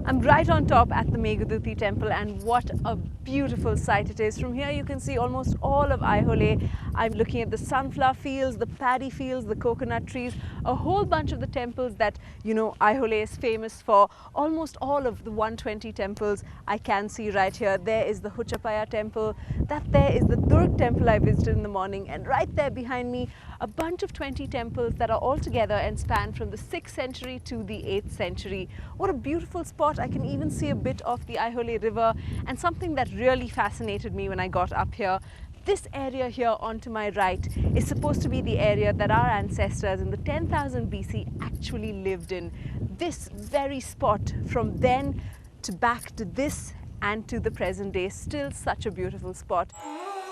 I'm right on top at the Meghaduti temple, and what a beautiful sight it is. From here you can see almost all of Aihole. I'm looking at the sunflower fields, the paddy fields, the coconut trees, a whole bunch of the temples that, you know, Aihole is famous for. Almost all of the 120 temples I can see right here. There is the Huchapaya temple, that there is the Durg temple I visited in the morning, and right there behind me a bunch of 20 temples that are all together and span from the 6th century to the 8th century. What a beautiful spot. I can even see a bit of the Aihole river, and something that really fascinated me when I got up here. This area here onto my right is supposed to be the area that our ancestors in the 10,000 BC actually lived in. This very spot, from then to back to this and to the present day, still such a beautiful spot.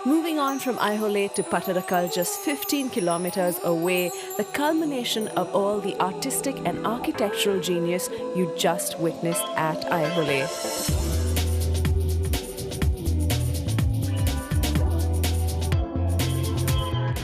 Moving on from Aihole to Pattadakal, just 15 kilometers away, the culmination of all the artistic and architectural genius you just witnessed at Aihole.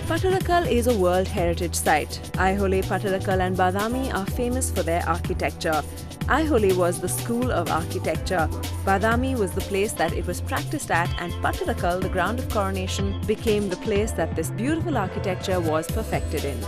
Pattadakal is a World Heritage Site. Aihole, Pattadakal and Badami are famous for their architecture. Aihole was the school of architecture. Badami was the place that it was practiced at, and Pattadakal, the ground of coronation, became the place that this beautiful architecture was perfected in.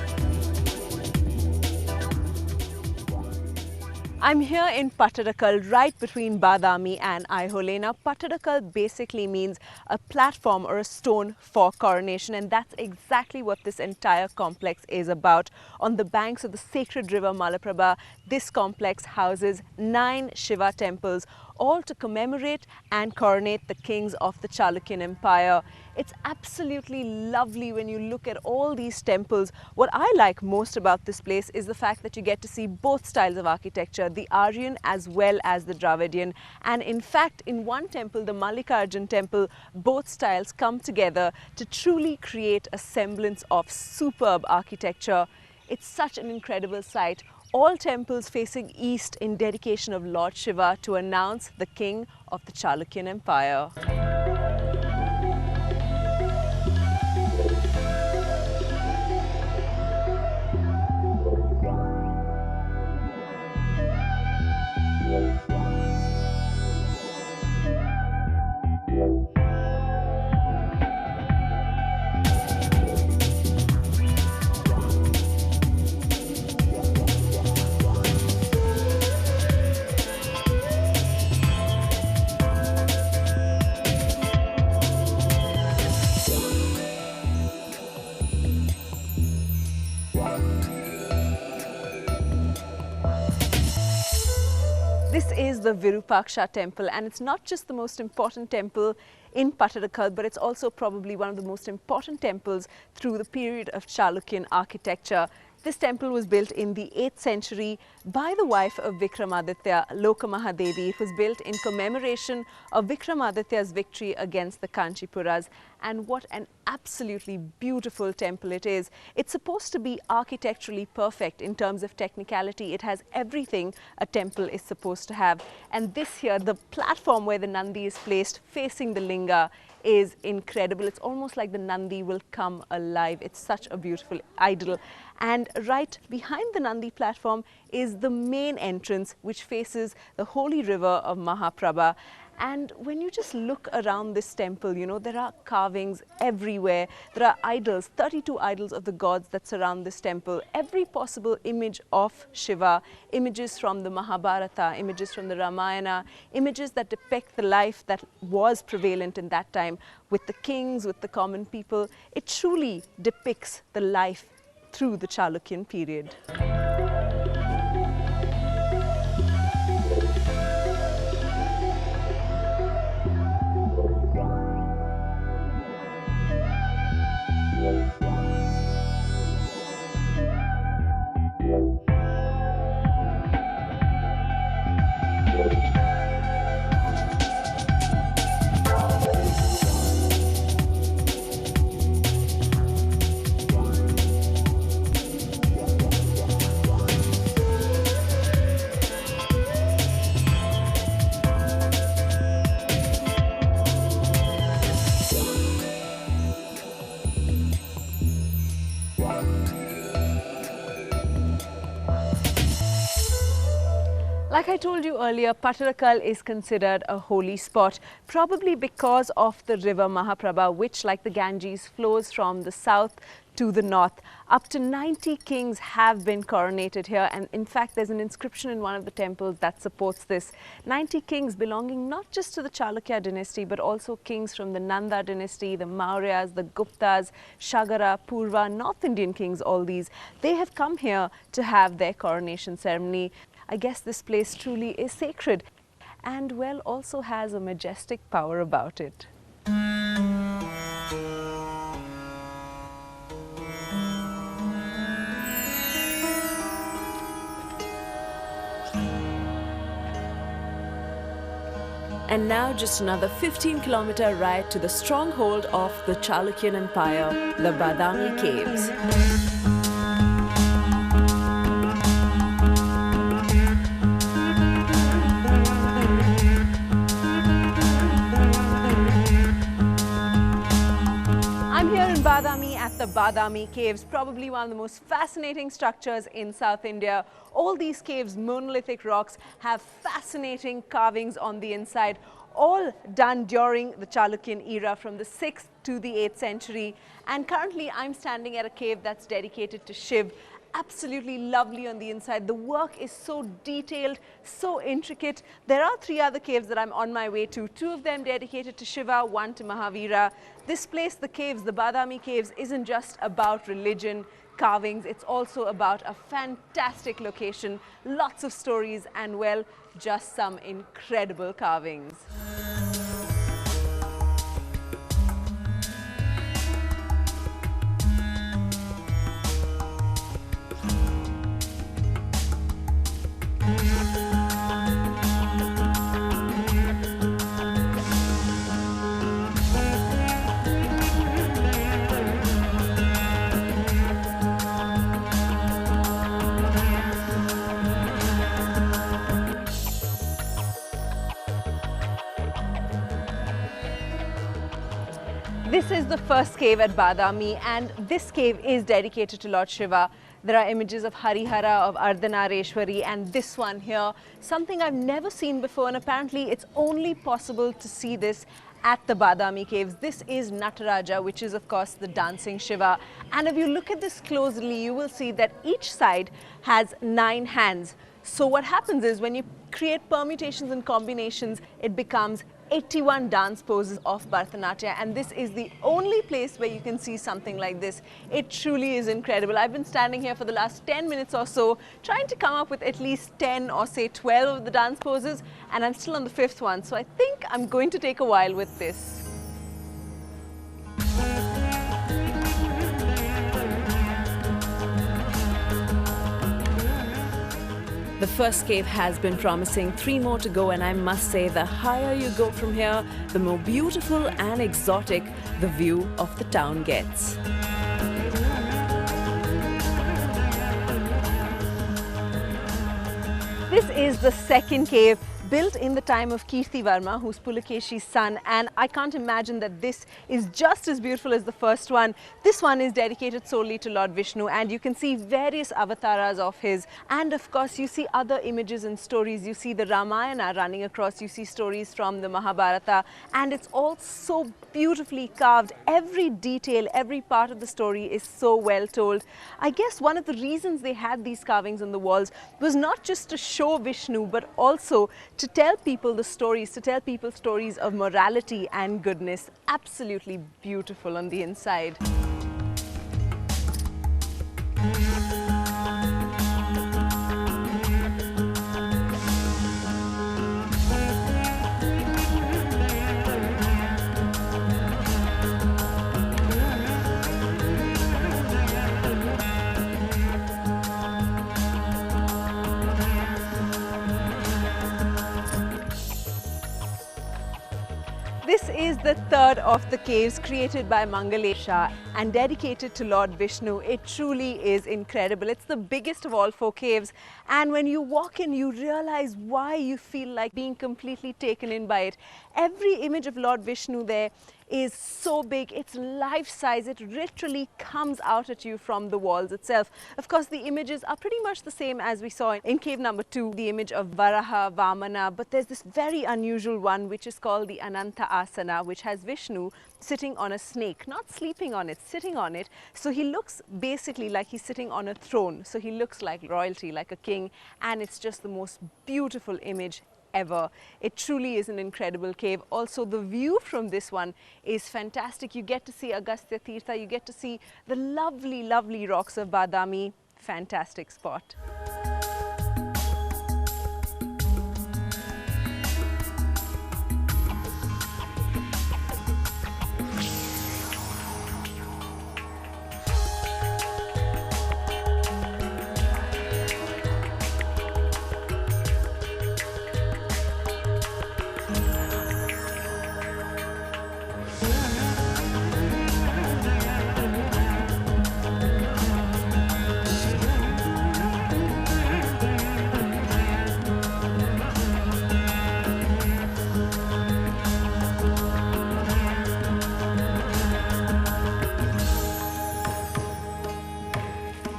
I'm here in Pattadakal, right between Badami and Aihole. Now, Pattadakal basically means a platform or a stone for coronation, and that's exactly what this entire complex is about. On the banks of the sacred river Malaprabha, this complex houses 9 Shiva temples, all to commemorate and coronate the kings of the Chalukyan Empire. It's absolutely lovely when you look at all these temples. What I like most about this place is the fact that you get to see both styles of architecture, the Aryan as well as the Dravidian. And in fact, in one temple, the Mallikarjun temple, both styles come together to truly create a semblance of superb architecture. It's such an incredible sight. All temples facing east in dedication of Lord Shiva to announce the king of the Chalukyan Empire. This is the Virupaksha temple, and it's not just the most important temple in Pattadakal, but it's also probably one of the most important temples through the period of Chalukyan architecture. This temple was built in the 8th century by the wife of Vikramaditya, Lokamahadevi. It was built in commemoration of Vikramaditya's victory against the Kanchipuras. And what an absolutely beautiful temple it is. It's supposed to be architecturally perfect in terms of technicality. It has everything a temple is supposed to have. And this here, the platform where the Nandi is placed facing the Linga, is incredible. It's almost like the Nandi will come alive. It's such a beautiful idol. And right behind the Nandi platform is the main entrance, which faces the holy river of Mahaprabha. And when you just look around this temple, you know, there are carvings everywhere. There are idols, 32 idols of the gods that surround this temple. Every possible image of Shiva, images from the Mahabharata, images from the Ramayana, images that depict the life that was prevalent in that time with the kings, with the common people. It truly depicts the life through the Chalukyan period. Like I told you earlier, Pattadakal is considered a holy spot, probably because of the river Mahaprabha, which, like the Ganges, flows from the south to the north. Up to 90 kings have been coronated here, and in fact there's an inscription in one of the temples that supports this. 90 kings belonging not just to the Chalukya dynasty but also kings from the Nanda dynasty, the Mauryas, the Guptas, Shagara, Purva, North Indian kings, all these. They have come here to have their coronation ceremony. I guess this place truly is sacred and, well, also has a majestic power about it. And now just another 15-kilometer ride to the stronghold of the Chalukyan Empire, the Badami Caves. Badami at the Badami Caves, probably one of the most fascinating structures in South India. All these caves, monolithic rocks, have fascinating carvings on the inside, all done during the Chalukyan era from the 6th to the 8th century. And currently I'm standing at a cave that's dedicated to Shiv. Absolutely lovely on the inside. The work is so detailed, so intricate. There are 3 other caves that I'm on my way to. 2 of them dedicated to Shiva, 1 to Mahavira. This place, the caves, the Badami Caves, isn't just about religion, carvings. It's also about a fantastic location, lots of stories, and, well, just some incredible carvings. This is the first cave at Badami, and this cave is dedicated to Lord Shiva. There are images of Harihara, of Ardhanareshwari, and this one here, something I've never seen before, and apparently it's only possible to see this at the Badami Caves. This is Nataraja, which is of course the dancing Shiva. And if you look at this closely, you will see that each side has 9 hands. So what happens is when you create permutations and combinations, it becomes 81 dance poses of Bharatanatyam, and this is the only place where you can see something like this. It truly is incredible. I've been standing here for the last 10 minutes or so trying to come up with at least 10 or say 12 of the dance poses, and I'm still on the 5th one, so I think I'm going to take a while with this. The first cave has been promising, 3 more to go, and I must say the higher you go from here, the more beautiful and exotic the view of the town gets. This is the second cave, built in the time of Kirti Varma, who's Pulakeshi's son, and I can't imagine that this is just as beautiful as the first one. This one is dedicated solely to Lord Vishnu, and you can see various avatars of his, and of course you see other images and stories. You see the Ramayana running across, you see stories from the Mahabharata, and it's all so beautifully carved. Every detail, every part of the story is so well told. I guess one of the reasons they had these carvings on the walls was not just to show Vishnu, but also to tell people the stories, to tell people stories of morality and goodness. Absolutely beautiful on the inside. This is the third of the caves created by Mangalesha and dedicated to Lord Vishnu. It truly is incredible. It's the biggest of all 4 caves, and when you walk in, you realize why you feel like being completely taken in by it. Every image of Lord Vishnu there is so big, it's life-size, it literally comes out at you from the walls itself. Of course, the images are pretty much the same as we saw in cave number 2, the image of Varaha, Vamana, but there's this very unusual one which is called the Ananta Asana, which has Vishnu sitting on a snake, not sleeping on it, sitting on it. So he looks basically like he's sitting on a throne. So he looks like royalty, like a king, and it's just the most beautiful image ever. It truly is an incredible cave. Also, the view from this one is fantastic. You get to see Agastya Tirtha, you get to see the lovely, lovely rocks of Badami. Fantastic spot.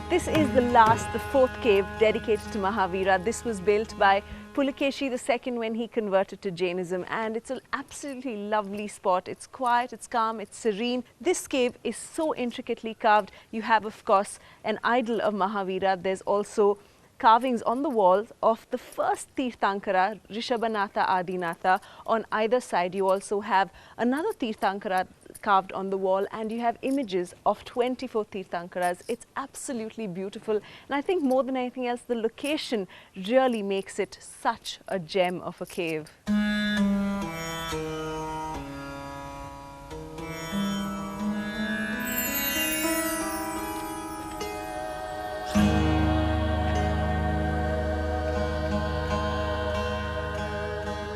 This is the fourth cave dedicated to Mahavira. This was built by Pulakeshi II when he converted to Jainism, and it's an absolutely lovely spot. It's quiet, it's calm, it's serene. This cave is so intricately carved. You have, of course, an idol of Mahavira. There's also carvings on the walls of the first Tirthankara, Rishabhanatha Adinatha. On either side, you also have another Tirthankara carved on the wall, and you have images of 24 Tirthankaras. It's absolutely beautiful, and I think more than anything else, the location really makes it such a gem of a cave.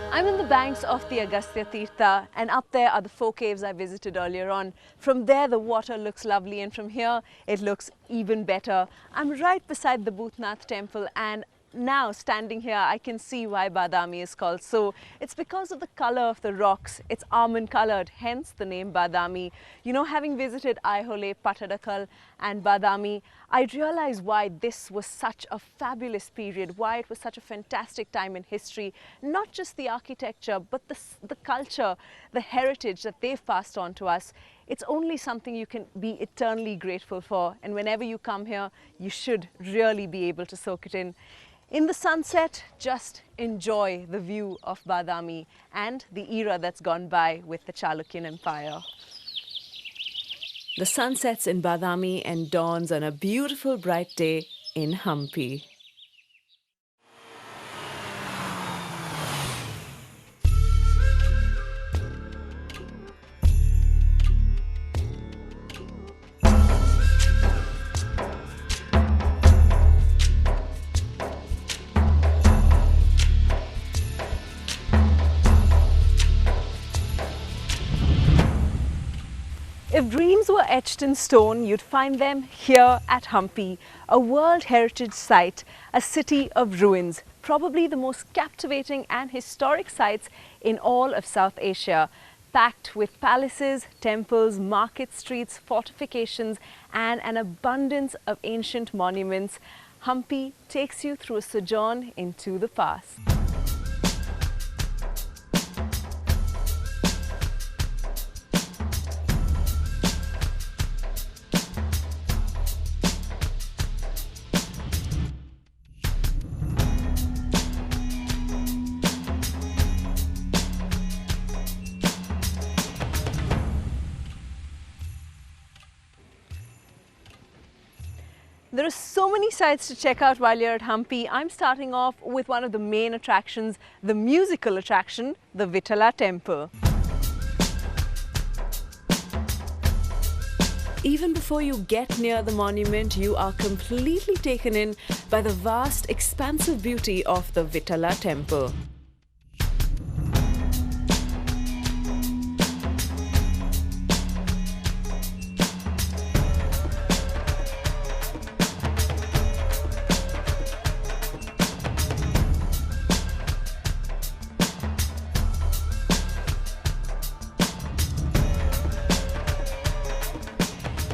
I'm in the banks of the Agastya Tirtha, and up there are the 4 caves I visited earlier on. From there the water looks lovely, and from here it looks even better. I'm right beside the Bhutnath temple, and now standing here I can see why Badami is called so. It's because of the color of the rocks. It's almond colored, hence the name Badami. You know, having visited Aihole, Pattadakal and Badami, I realized why this was such a fabulous period, why it was such a fantastic time in history. Not just the architecture, but the culture, the heritage that they've passed on to us. It's only something you can be eternally grateful for, and whenever you come here, you should really be able to soak it in. In the sunset, just enjoy the view of Badami and the era that's gone by with the Chalukyan Empire. The sun sets in Badami and dawns on a beautiful bright day in Hampi. If dreams were etched in stone, you'd find them here at Hampi, a World Heritage Site, a city of ruins, probably the most captivating and historic sites in all of South Asia, packed with palaces, temples, market streets, fortifications, and an abundance of ancient monuments. Hampi takes you through a sojourn into the past. There are so many sites to check out while you're at Hampi. I'm starting off with one of the main attractions, the musical attraction, the Vitala Temple. Even before you get near the monument, you are completely taken in by the vast, expansive beauty of the Vitala Temple.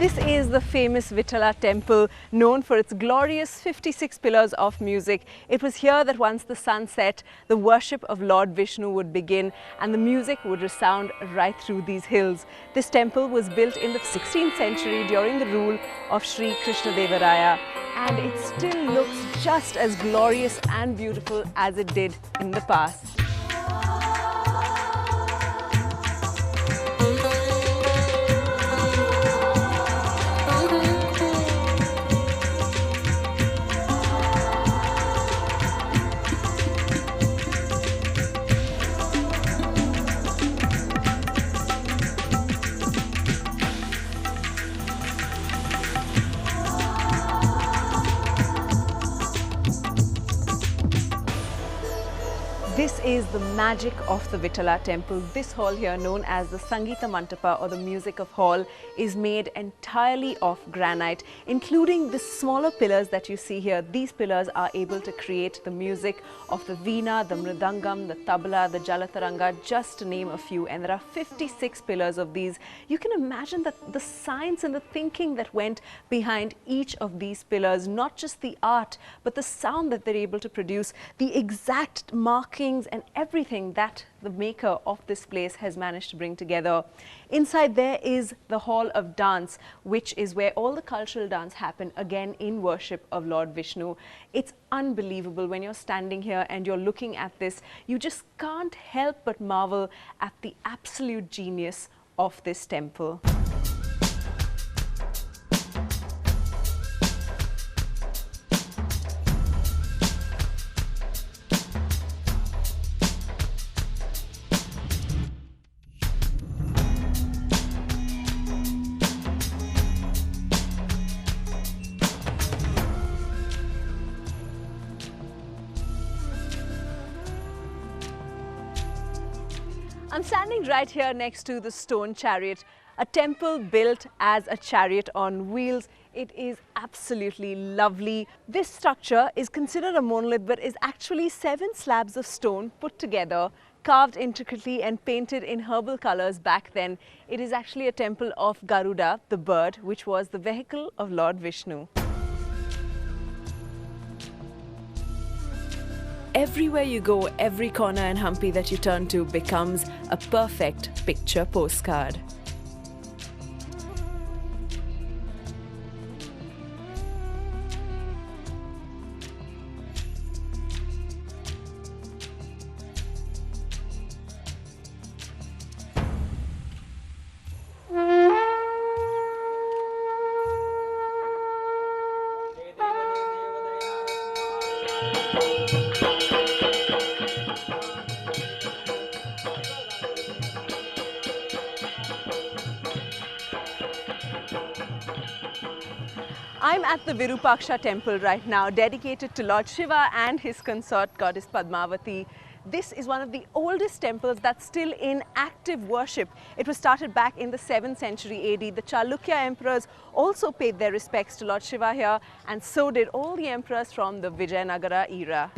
This is the famous Vitala temple, known for its glorious 56 pillars of music. It was here that once the sun set, the worship of Lord Vishnu would begin and the music would resound right through these hills. This temple was built in the 16th century during the rule of Sri Krishna Deva Raya, and it still looks just as glorious and beautiful as it did in the past. This is the magic of the Vitala temple. This hall here, known as the Sangeeta Mantapa or the Music of Hall, is made entirely of granite, including the smaller pillars that you see here. These pillars are able to create the music of the veena, the mridangam, the tabla, the jalataranga, just to name a few. And there are 56 pillars of these. You can imagine that the science and the thinking that went behind each of these pillars, not just the art, but the sound that they're able to produce, the exact marking and everything that the maker of this place has managed to bring together. Inside there is the Hall of Dance, which is where all the cultural dance happen, again in worship of Lord Vishnu. It's unbelievable when you're standing here and you're looking at this. You just can't help but marvel at the absolute genius of this temple. I'm standing right here next to the stone chariot, a temple built as a chariot on wheels. It is absolutely lovely. This structure is considered a monolith, but is actually 7 slabs of stone put together, carved intricately and painted in herbal colors back then. It is actually a temple of Garuda, the bird, which was the vehicle of Lord Vishnu. Everywhere you go, every corner and Hampi that you turn to becomes a perfect picture postcard. I'm at the Virupaksha temple right now, dedicated to Lord Shiva and his consort goddess Padmavati. This is one of the oldest temples that's still in active worship. It was started back in the 7th century AD. The Chalukya emperors also paid their respects to Lord Shiva here, and so did all the emperors from the Vijayanagara era.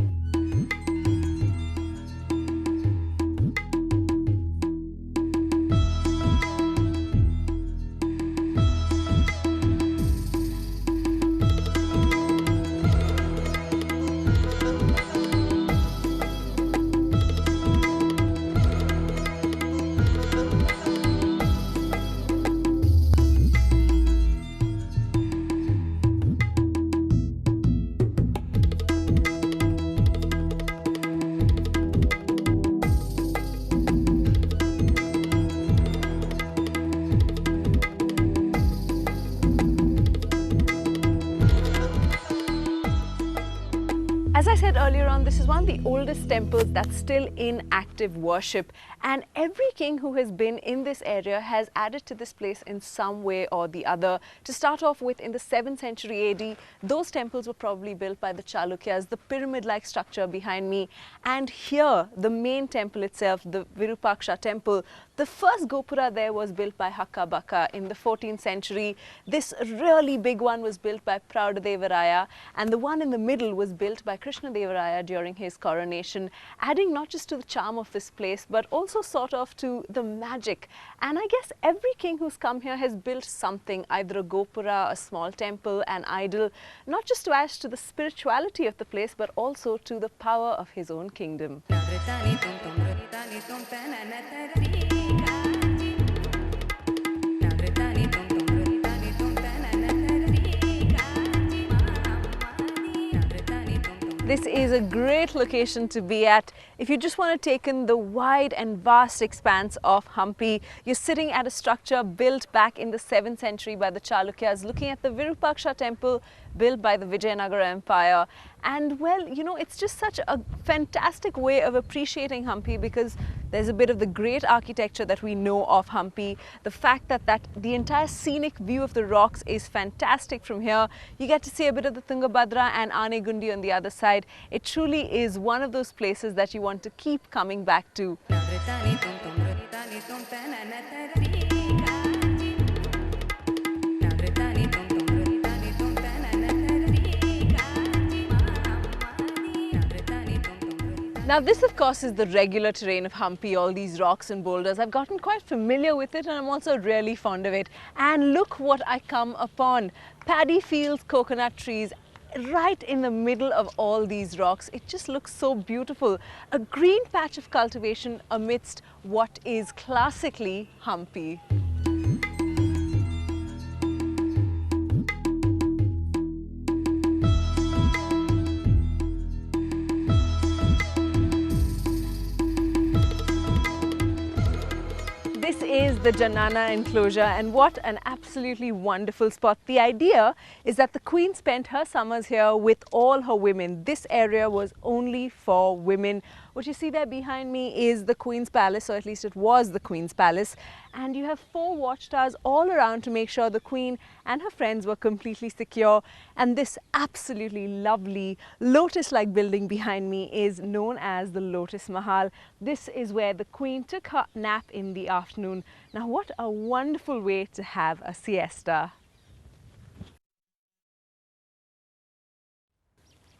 As I said earlier on, this is one of the oldest temples that's still in active worship, and every king who has been in this area has added to this place in some way or the other. To start off with, in the 7th century AD, those temples were probably built by the Chalukyas, the pyramid-like structure behind me. And here, the main temple itself, the Virupaksha temple, The first gopura there was built by Hakka Bakka in the 14th century. This really big one was built by Praudadevaraya, and the one in the middle was built by Krishnadevaraya during his coronation, adding not just to the charm of this place but also sort of to the magic. And I guess every king who's come here has built something, either a gopura, a small temple, an idol, not just to add to the spirituality of the place but also to the power of his own kingdom. This is a great location to be at. If you just want to take in the wide and vast expanse of Hampi, you're sitting at a structure built back in the 7th century by the Chalukyas, looking at the Virupaksha temple built by the Vijayanagara Empire. And well, you know, it's just such a fantastic way of appreciating Hampi because there's a bit of the great architecture that we know of Hampi. The fact that the entire scenic view of the rocks is fantastic from here. You get to see a bit of the Tungabhadra and Anegundi on the other side. It truly is one of those places that you want to keep coming back to. Now this of course is the regular terrain of Hampi, all these rocks and boulders. I've gotten quite familiar with it and I'm also really fond of it. And look what I come upon. Paddy fields, coconut trees, right in the middle of all these rocks. It just looks so beautiful. A green patch of cultivation amidst what is classically Hampi. This is the Janana enclosure, and what an absolutely wonderful spot. The idea is that the Queen spent her summers here with all her women. This area was only for women. What you see there behind me is the Queen's Palace, or at least it was the Queen's Palace. And you have 4 watchtowers all around to make sure the Queen and her friends were completely secure. And this absolutely lovely lotus-like building behind me is known as the Lotus Mahal. This is where the Queen took her nap in the afternoon. Now what a wonderful way to have a siesta.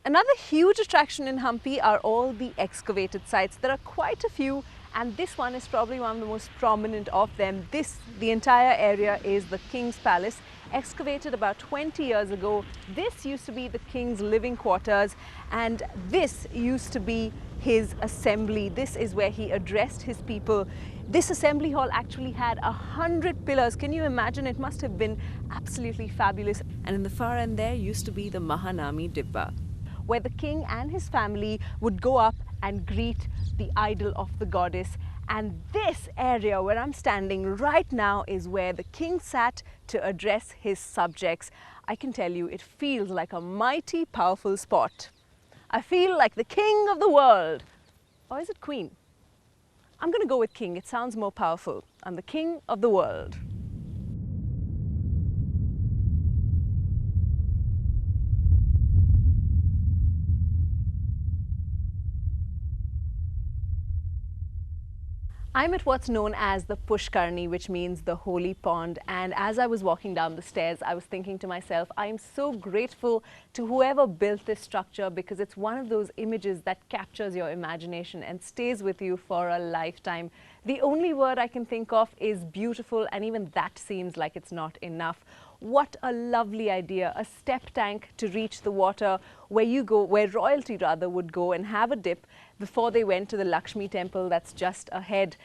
Another huge attraction in Hampi are all the excavated sites. There are quite a few, and this one is probably one of the most prominent of them. The entire area is the King's Palace, excavated about 20 years ago. This used to be the King's living quarters, and this used to be his assembly. This is where he addressed his people. This assembly hall actually had 100 pillars. Can you imagine? It must have been absolutely fabulous. And in the far end there used to be the Mahanami Dibba, where the king and his family would go up and greet the idol of the goddess. And this area where I'm standing right now is where the king sat to address his subjects. I can tell you, it feels like a mighty powerful spot. I feel like the king of the world. Or is it queen? I'm going to go with king. It sounds more powerful. I'm the king of the world. I'm at what's known as the Pushkarni, which means the holy pond. And as I was walking down the stairs, I was thinking to myself, I am so grateful to whoever built this structure, because it's one of those images that captures your imagination and stays with you for a lifetime. The only word I can think of is beautiful, and even that seems like it's not enough. What a lovely idea, a step tank to reach the water where royalty rather would go and have a dip before they went to the Lakshmi temple that's just ahead.